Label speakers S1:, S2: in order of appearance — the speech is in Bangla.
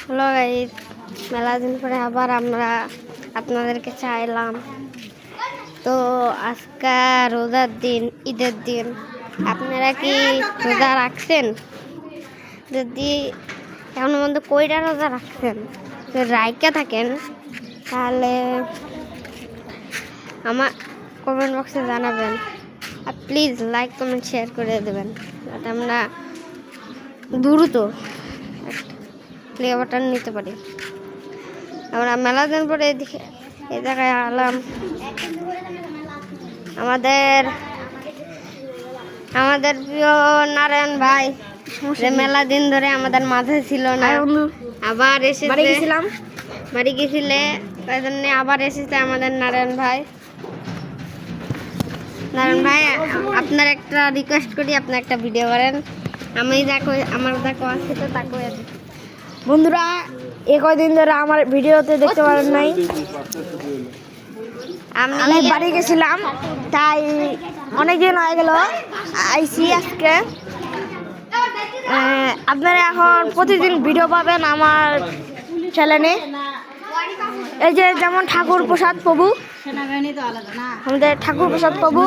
S1: হ্যালো গাইস, মেলা দিন পরে আবার আমরা আপনাদেরকে চাইলাম। তো আজকে রোজার দিন, ঈদের দিন, আপনারা কি রোজা রাখছেন? যদি এখন মধ্যে কয়টা রোজা রাখছেন, যদি রাইকা থাকেন তাহলে আমার কমেন্ট বক্সে জানাবেন। আর প্লিজ লাইক কমেন্ট শেয়ার করে দেবেন যাতে আমরা দ্রুত প্লে বাটন নিতে পারি। আমরা মেলা দিন পরে এই জায়গায় আলাম। আমাদের প্রিয় নারায়ণ ভাই যে মেলা দিন ধরে আমাদের মাঝে ছিল না, আবার এসে বাড়ি গেছিলে, তাই জন্য আবার এসেছে আমাদের নারায়ণ ভাই। আপনার একটা রিকোয়েস্ট করি, আপনি একটা ভিডিও করেন। আমি দেখো আমার দেখো আছে তো তাকে
S2: বন্ধুরা এই কয়দিন ধরে আমার ভিডিওতে দেখতে পারেন নাই, আমি বাড়ি গেছিলাম, তাই অনেকদিন হয়ে গেল আইসি আজকে। আপনারা এখন প্রতিদিন ভিডিও পাবেন আমার চ্যানেলে। এই যে যেমন ঠাকুর প্রসাদ প্রভু, আমাদের ঠাকুর প্রসাদ প্রভু